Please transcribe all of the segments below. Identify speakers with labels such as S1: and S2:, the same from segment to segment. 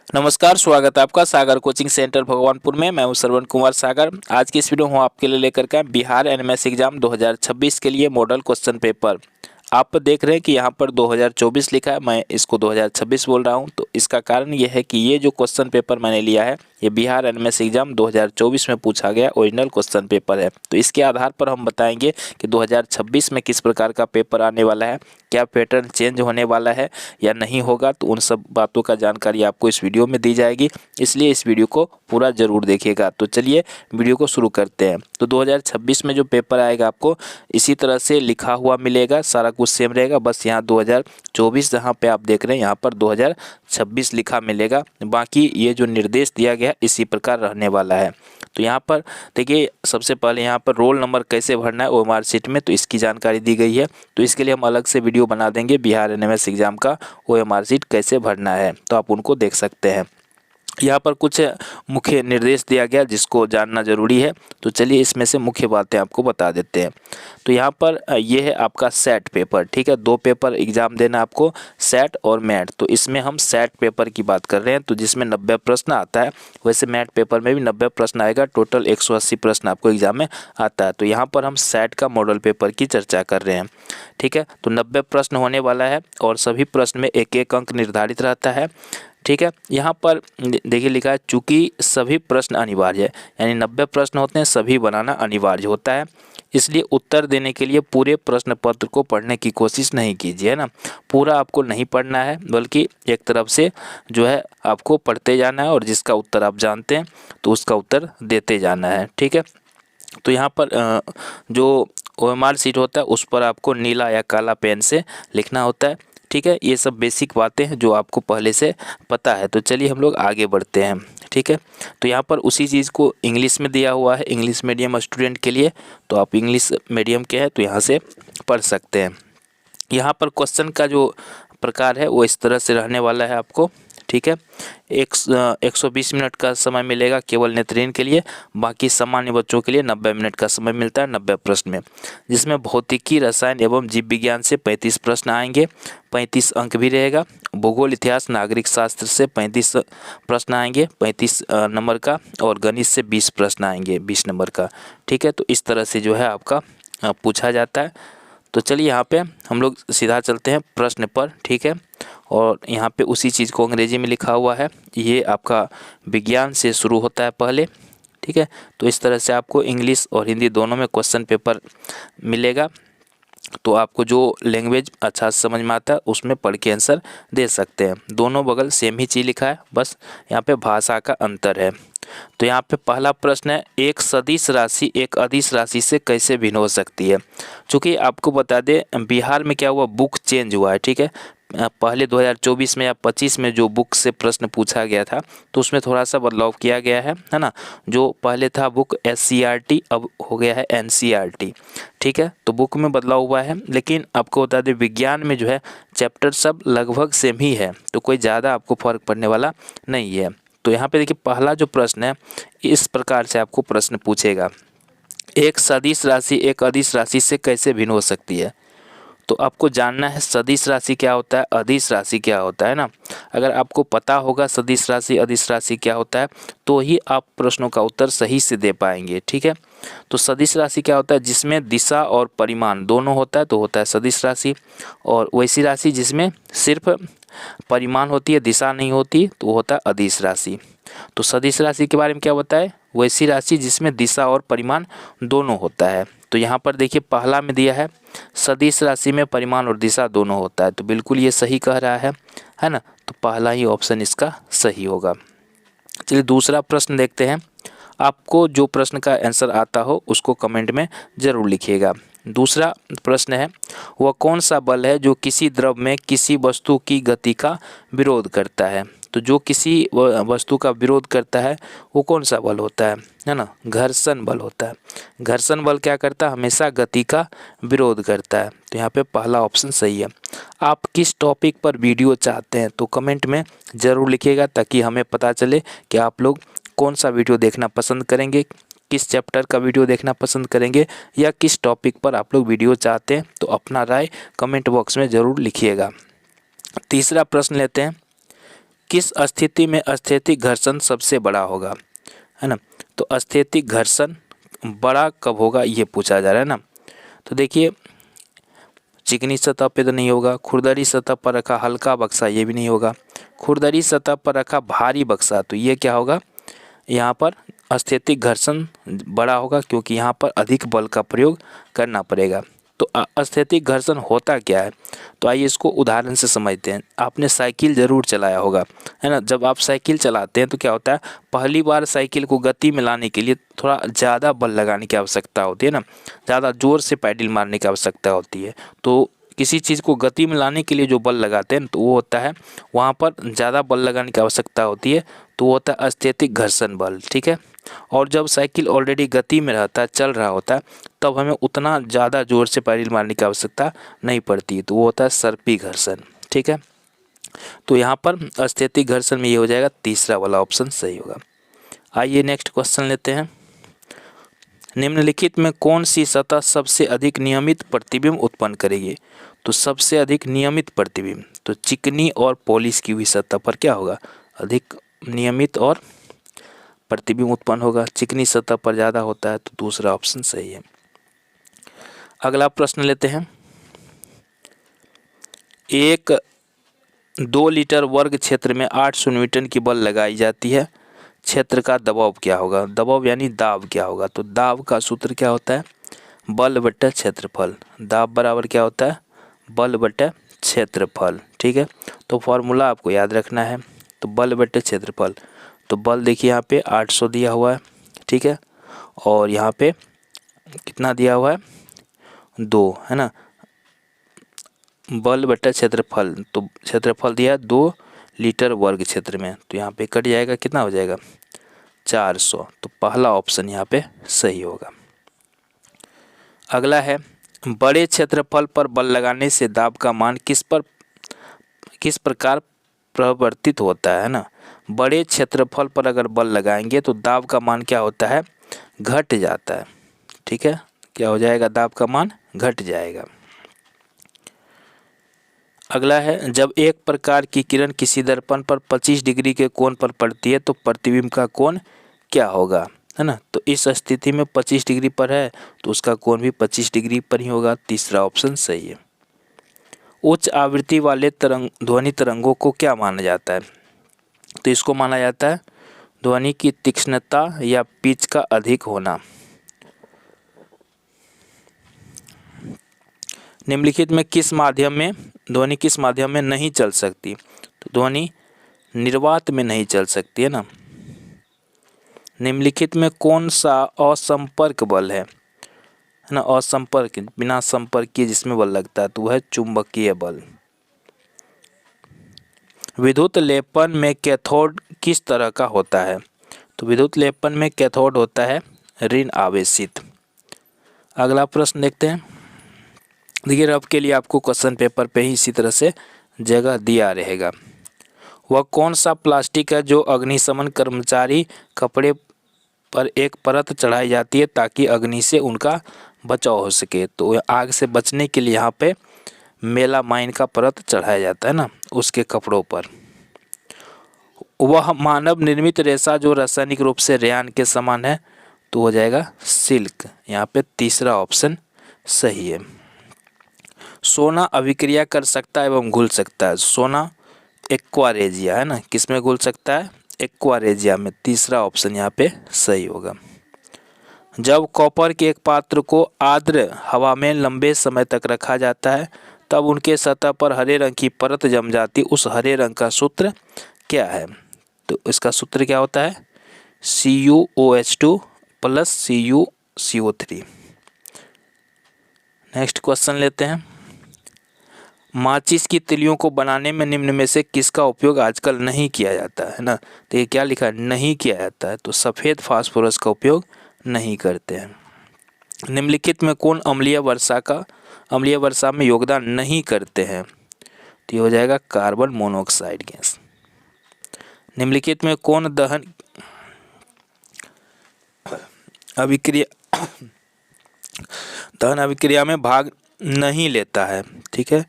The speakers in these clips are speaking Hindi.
S1: नमस्कार, स्वागत है आपका सागर कोचिंग सेंटर भगवानपुर में। मैं हूं श्रवण कुमार सागर। आज की इस वीडियो हूं आपके लिए लेकर के बिहार एनएमएस एग्जाम 2026 के लिए मॉडल क्वेश्चन पेपर। आप देख रहे हैं कि यहां पर 2024 लिखा है, मैं इसको 2026 बोल रहा हूं। तो इसका कारण यह है कि ये जो क्वेश्चन पेपर मैंने लिया है ये बिहार एनएमएस एग्जाम 2024 में पूछा गया ओरिजिनल क्वेश्चन पेपर है। तो इसके आधार पर हम बताएंगे कि 2026 में किस प्रकार का पेपर आने वाला है, क्या पैटर्न चेंज होने वाला है या नहीं होगा। तो उन सब बातों का जानकारी आपको इस वीडियो में दी जाएगी, इसलिए इस वीडियो को पूरा जरूर देखिएगा। तो चलिए वीडियो को शुरू करते हैं। तो 2026 में जो पेपर आएगा आपको इसी तरह से लिखा हुआ मिलेगा, सारा कुछ सेम रहेगा। बस यहाँ 2024 जहाँ पे आप देख रहे हैं यहाँ पर 2026 लिखा मिलेगा। बाकी ये जो निर्देश दिया गया इसी प्रकार रहने वाला है। तो यहाँ पर देखिए, सबसे पहले यहाँ पर रोल नंबर कैसे भरना है ओएमआर शीट में, तो इसकी जानकारी दी गई है। तो इसके लिए हम अलग से वीडियो बना देंगे बिहार एनएमएस एग्जाम का ओएमआर शीट कैसे भरना है, तो आप उनको देख सकते हैं। यहाँ पर कुछ मुख्य निर्देश दिया गया जिसको जानना जरूरी है। तो चलिए इसमें से मुख्य बातें आपको बता देते हैं। तो यहाँ पर ये है आपका सेट पेपर, ठीक है। 2 पेपर एग्जाम देना आपको, सेट और मैट। तो इसमें हम सेट पेपर की बात कर रहे हैं, तो जिसमें 90 प्रश्न आता है। वैसे मैट पेपर में भी 90 प्रश्न आएगा, टोटल 180 प्रश्न आपको एग्जाम में आता है। तो यहाँ पर हम सेट का मॉडल पेपर की चर्चा कर रहे हैं, ठीक है। तो 90 प्रश्न होने वाला है और सभी प्रश्न में 1-1 अंक निर्धारित रहता है, ठीक है। यहाँ पर देखिए लिखा है चूंकि सभी प्रश्न अनिवार्य है, यानी 90 प्रश्न होते हैं, सभी बनाना अनिवार्य होता है। इसलिए उत्तर देने के लिए पूरे प्रश्न पत्र को पढ़ने की कोशिश नहीं कीजिए, है ना। पूरा आपको नहीं पढ़ना है, बल्कि एक तरफ से जो है आपको पढ़ते जाना है और जिसका उत्तर आप जानते हैं तो उसका उत्तर देते जाना है, ठीक है। तो यहाँ पर जो ओएमआर शीट होता है उस पर आपको नीला या काला पेन से लिखना होता है, ठीक है। ये सब बेसिक बातें हैं जो आपको पहले से पता है। तो चलिए हम लोग आगे बढ़ते हैं, ठीक है। तो यहाँ पर उसी चीज़ को इंग्लिश में दिया हुआ है इंग्लिश मीडियम स्टूडेंट के लिए। तो आप इंग्लिश मीडियम के हैं तो यहाँ से पढ़ सकते हैं। यहाँ पर क्वेश्चन का जो प्रकार है वो इस तरह से रहने वाला है आपको, ठीक है। 120 मिनट का समय मिलेगा केवल नेत्रहीन के लिए। बाकी सामान्य बच्चों के लिए 90 मिनट का समय मिलता है 90 प्रश्न में, जिसमें भौतिकी, रसायन एवं जीव विज्ञान से 35 प्रश्न आएंगे, 35 अंक भी रहेगा। भूगोल, इतिहास, नागरिक शास्त्र से 35 प्रश्न आएंगे 35 नंबर का, और गणित से 20 प्रश्न आएंगे 20 नंबर का, ठीक है। तो इस तरह से जो है आपका पूछा जाता है। तो चलिए यहाँ पे हम लोग सीधा चलते हैं प्रश्न पर, ठीक है। और यहाँ पे उसी चीज़ को अंग्रेजी में लिखा हुआ है, ये आपका विज्ञान से शुरू होता है पहले, ठीक है। तो इस तरह से आपको इंग्लिश और हिंदी दोनों में क्वेश्चन पेपर मिलेगा। तो आपको जो लैंग्वेज अच्छा समझ में आता है उसमें पढ़ के आंसर दे सकते हैं। दोनों बगल सेम ही चीज़ लिखा है, बस यहाँ पे भाषा का अंतर है। तो यहाँ पे पहला प्रश्न है, एक सदिश राशि एक अदिश राशि से कैसे भिन्न हो सकती है। चूँकि आपको बता दें बिहार में क्या हुआ, बुक चेंज हुआ है, ठीक है। पहले 2024 में या 25 में जो बुक से प्रश्न पूछा गया था तो उसमें थोड़ा सा बदलाव किया गया है ना। जो पहले था बुक SCRT अब हो गया है NCRT, ठीक है। तो बुक में बदलाव हुआ है, लेकिन आपको बता दें विज्ञान में जो है चैप्टर सब लगभग सेम ही है, तो कोई ज़्यादा आपको फर्क पड़ने वाला नहीं है। तो यहाँ पे देखिए पहला जो प्रश्न है इस प्रकार से आपको प्रश्न पूछेगा, एक सदिश राशि एक अदिश राशि से कैसे भिन्न हो सकती है। तो आपको जानना है सदिश राशि क्या होता है, अदिश राशि क्या होता है ना। अगर आपको पता होगा सदिश राशि अदिश राशि क्या होता है तो ही आप प्रश्नों का उत्तर सही से दे पाएंगे, ठीक है। तो सदिश राशि क्या होता है, जिसमें दिशा और परिमाण दोनों होता है तो होता है सदिश राशि। और वैसी राशि जिसमें सिर्फ परिमाण होती है दिशा नहीं होती तो होता है अदिश राशि। तो सदिश राशि के बारे में क्या बताए, वैसी राशि जिसमें दिशा और परिमाण दोनों होता है। तो यहाँ पर देखिए पहला में दिया है सदिश राशि में परिमाण और दिशा दोनों होता है, तो बिल्कुल ये सही कह रहा है ना। तो पहला ही ऑप्शन इसका सही होगा। चलिए दूसरा प्रश्न देखते हैं। आपको जो प्रश्न का आंसर आता हो उसको कमेंट में ज़रूर लिखिएगा। दूसरा प्रश्न है, वह कौन सा बल है जो किसी द्रव में किसी वस्तु की गति का विरोध करता है। तो जो किसी वस्तु का विरोध करता है वो कौन सा बल होता है ना, घर्षण बल होता है। घर्षण बल क्या करता है, हमेशा गति का विरोध करता है। तो यहाँ पे पहला ऑप्शन सही है। आप किस टॉपिक पर वीडियो चाहते हैं तो कमेंट में ज़रूर लिखिएगा, ताकि हमें पता चले कि आप लोग कौन सा वीडियो देखना पसंद करेंगे, किस चैप्टर का वीडियो देखना पसंद करेंगे या किस टॉपिक पर आप लोग वीडियो चाहते हैं। तो अपना राय कमेंट बॉक्स में ज़रूर लिखिएगा। तीसरा प्रश्न लेते हैं, किस स्थिति में स्थैतिक घर्षण सबसे बड़ा होगा, है ना। तो स्थैतिक घर्षण बड़ा कब होगा ये पूछा जा रहा है ना। तो देखिए चिकनी सतह पे तो नहीं होगा, खुरदरी सतह पर रखा हल्का बक्सा ये भी नहीं होगा, खुरदरी सतह पर रखा भारी बक्सा, तो ये क्या होगा, यहाँ पर स्थैतिक घर्षण बड़ा होगा क्योंकि यहाँ पर अधिक बल का प्रयोग करना पड़ेगा। तो स्थैतिक घर्षण होता क्या है, तो आइए इसको उदाहरण से समझते हैं। आपने साइकिल ज़रूर चलाया होगा, है ना। जब आप साइकिल चलाते हैं तो क्या होता है, पहली बार साइकिल को गति में लाने के लिए थोड़ा ज़्यादा बल लगाने की आवश्यकता होती है ना, ज़्यादा ज़ोर से पैडल मारने की आवश्यकता होती है। तो किसी चीज़ को गति में लाने के लिए जो बल लगाते हैं तो वो होता है, वहाँ पर ज़्यादा बल लगाने की आवश्यकता होती है, तो वो होता है स्थैतिक घर्षण बल, ठीक है। और जब साइकिल ऑलरेडी गति में रहता है, चल रहा होता है, तब हमें उतना ज़्यादा ज़ोर से पैडल मारने की आवश्यकता नहीं पड़ती, तो वो होता है सर्पी घर्षण, ठीक है। तो यहाँ पर स्थैतिक घर्षण में ये हो जाएगा तीसरा वाला ऑप्शन सही होगा। आइए नेक्स्ट क्वेश्चन लेते हैं। निम्नलिखित में कौन सी सतह सबसे अधिक नियमित प्रतिबिंब उत्पन्न करेगी, तो सबसे अधिक नियमित प्रतिबिंब, तो चिकनी और पॉलिश की हुई सतह पर क्या होगा, अधिक नियमित और प्रतिबिंब उत्पन्न होगा। चिकनी सतह पर ज़्यादा होता है, तो दूसरा ऑप्शन सही है। अगला प्रश्न लेते हैं। 2 लीटर वर्ग क्षेत्र में 800 न्यूटन की बल लगाई जाती है, क्षेत्र का दबाव क्या होगा, दबाव यानी दाब क्या होगा, तो दाब का सूत्र क्या होता है, बल बट्टा क्षेत्रफल। दाब बराबर क्या होता है, बल बट्टा क्षेत्रफल, ठीक है। तो फॉर्मूला आपको याद रखना है, तो बल बट्टे क्षेत्रफल। तो बल देखिए यहाँ पे 800 दिया हुआ है, ठीक है, और यहाँ पे कितना दिया हुआ है, 2, है ना। बल बट्टा क्षेत्रफल, तो क्षेत्रफल दिया 2 लीटर वर्ग क्षेत्र में, तो यहाँ पे कट जाएगा, कितना हो जाएगा 400, तो पहला ऑप्शन यहाँ पे सही होगा। अगला है, बड़े क्षेत्रफल पर बल लगाने से दाब का मान किस प्रकार परिवर्तित होता है ना। बड़े क्षेत्रफल पर अगर बल लगाएंगे तो दाब का मान क्या होता है, घट जाता है, ठीक है। क्या हो जाएगा, दाब का मान घट जाएगा। अगला है, जब एक प्रकार की किरण किसी दर्पण पर 25 डिग्री के कोण पर पड़ती है तो प्रतिबिंब का कोण क्या होगा, है ना। तो इस स्थिति में 25 डिग्री पर है तो उसका कोण भी 25 डिग्री पर ही होगा, तीसरा ऑप्शन सही है। उच्च आवृत्ति वाले ध्वनि तरंगों को क्या माना जाता है, तो इसको माना जाता है ध्वनि की तीक्ष्णता या पिच का अधिक होना। निम्नलिखित में ध्वनि किस माध्यम में नहीं चल सकती, तो ध्वनि निर्वात में नहीं चल सकती, है ना। निम्नलिखित में कौन सा असंपर्क बल है ना, असंपर्क बिना संपर्क किए जिसमें बल लगता है, तो वह है चुंबकीय बल। विद्युत लेपन में कैथोड किस तरह का होता है, तो विद्युत लेपन में कैथोड होता है ऋण आवेशित। अगला प्रश्न देखते हैं। देखिए रब के लिए आपको क्वेश्चन पेपर पे ही इसी तरह से जगह दिया रहेगा। वह कौन सा प्लास्टिक है जो अग्निशमन कर्मचारी कपड़े पर एक परत चढ़ाई जाती है ताकि अग्नि से उनका बचाव हो सके, तो आग से बचने के लिए यहाँ पे मेलामाइन का परत चढ़ाया जाता है ना उसके कपड़ों पर। वह मानव निर्मित रेशा जो रासायनिक रूप से रेयान के समान है, तो हो जाएगा सिल्क, यहाँ पे तीसरा ऑप्शन सही है। सोना अभिक्रिया कर सकता है एवं घुल सकता है, सोना एक्वारेजिया, है ना, किसमें घुल सकता है, एक्वारेजिया में, तीसरा ऑप्शन यहाँ पे सही होगा। जब कॉपर के एक पात्र को आर्द्र हवा में लंबे समय तक रखा जाता है तब उनके सतह पर हरे रंग की परत जम जाती, उस हरे रंग का सूत्र क्या है, तो इसका सूत्र क्या होता है CuOH2 plus CuCO3। Next question लेते हैं। माचिस की तिलियों को बनाने में निम्न में से किसका उपयोग आजकल नहीं किया जाता है ना, तो ये क्या लिखा है, नहीं किया जाता है, तो सफ़ेद फास्फोरस का उपयोग नहीं करते हैं। निम्नलिखित में कौन अम्लीय वर्षा में योगदान नहीं करते हैं, तो ये हो जाएगा कार्बन मोनोऑक्साइड गैस। निम्नलिखित में कौन दहन अभिक्रिया में भाग नहीं लेता है, ठीक है,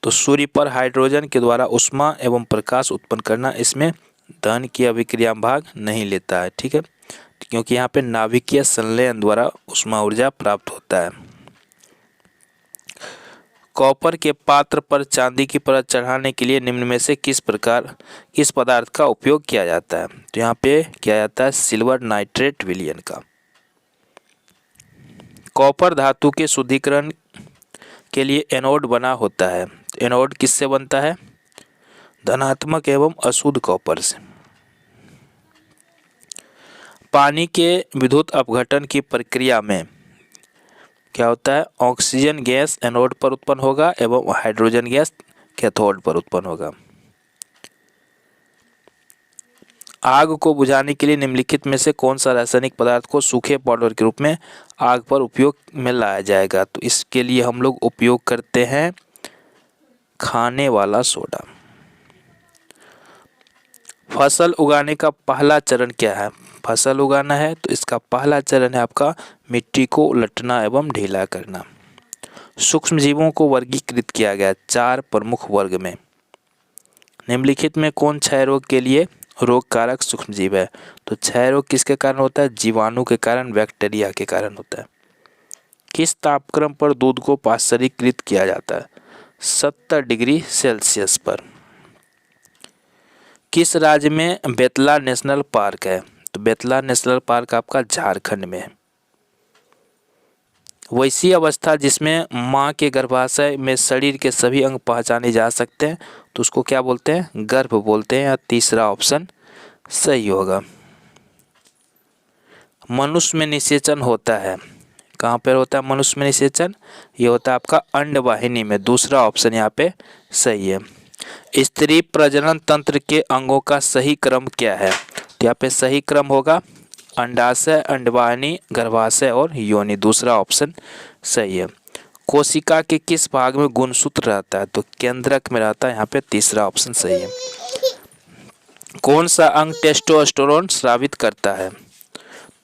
S1: तो सूर्य पर हाइड्रोजन के द्वारा ऊष्मा एवं प्रकाश उत्पन्न करना इसमें दहन की अभिक्रिया में भाग नहीं लेता है, ठीक है, क्योंकि यहाँ पे नाभिकीय संलयन द्वारा ऊष्मा ऊर्जा प्राप्त होता है। कॉपर के पात्र पर चांदी की परत चढ़ाने के लिए निम्न में से किस पदार्थ का उपयोग किया जाता है? तो यहाँ पे किया जाता है सिल्वर नाइट्रेट विलयन का। कॉपर धातु के शुद्धिकरण के लिए एनोड बना होता है। एनोड किससे बनता है? धनात्मक एवं अशुद्ध कॉपर से। पानी के विद्युत अपघटन की प्रक्रिया में क्या होता है? ऑक्सीजन गैस एनोड पर उत्पन्न होगा एवं हाइड्रोजन गैस कैथोड पर उत्पन्न होगा। आग को बुझाने के लिए निम्नलिखित में से कौन सा रासायनिक पदार्थ को सूखे पाउडर के रूप में आग पर उपयोग में लाया जाएगा? तो इसके लिए हम लोग उपयोग करते हैं खाने वाला सोडा। फसल उगाने का पहला चरण क्या है? फसल उगाना है तो इसका पहला चरण है आपका मिट्टी को उलटना एवं ढीला करना। सूक्ष्म जीवों को वर्गीकृत किया गया 4 प्रमुख वर्ग में। निम्नलिखित में कौन क्षय रोग के लिए रोग कारक सूक्ष्म जीव है? तो क्षय रोग किसके कारण होता है? जीवाणु के कारण, बैक्टीरिया के कारण होता है। किस तापक्रम पर दूध को पाश्चरीकृत किया जाता है? 70 डिग्री सेल्सियस पर। किस राज्य में बेतला नेशनल पार्क है? तो बेतला नेशनल पार्क आपका झारखंड में है। वैसी अवस्था जिसमें माँ के गर्भाशय में शरीर के सभी अंग पहचाने जा सकते हैं तो उसको क्या बोलते हैं? गर्भ बोलते हैं। या तीसरा ऑप्शन सही होगा। मनुष्य में निषेचन होता है, कहाँ पर होता है मनुष्य में निषेचन? ये होता है आपका अंडवाहिनी में। दूसरा ऑप्शन यहाँ पे सही है। स्त्री प्रजनन तंत्र के अंगों का सही क्रम क्या है? तो यहाँ पे सही क्रम होगा अंडाशय, अंडवाहिनी, गर्भाशय और योनि। दूसरा ऑप्शन सही है। कोशिका के किस भाग में गुणसूत्र रहता है? तो केंद्रक में रहता है। यहाँ पे तीसरा ऑप्शन सही है। कौन सा अंग टेस्टोस्टेरोन स्रावित करता है?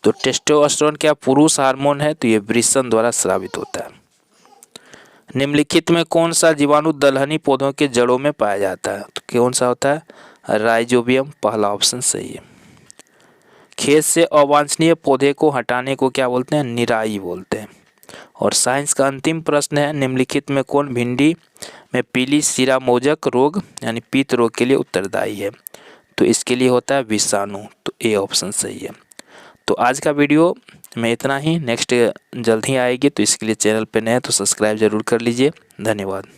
S1: तो टेस्टोस्टेरोन क्या पुरुष हार्मोन है? तो ये वृषण द्वारा स्रावित होता है। निम्नलिखित में कौन सा जीवाणु दलहनी पौधों के जड़ों में पाया जाता है? तो कौन सा होता है? राइजोबियम। पहला ऑप्शन सही है। खेत से अवांछनीय पौधे को हटाने को क्या बोलते हैं? निराई बोलते हैं। और साइंस का अंतिम प्रश्न है, निम्नलिखित में कौन भिंडी में पीली सिरा मोजक रोग यानी पीत रोग के लिए उत्तरदायी है? तो इसके लिए होता है विषाणु। तो ए ऑप्शन सही है। तो आज का वीडियो में इतना ही। नेक्स्ट जल्द ही आएगी, तो इसके लिए चैनल पे नए हैं तो सब्सक्राइब जरूर कर लीजिए। धन्यवाद।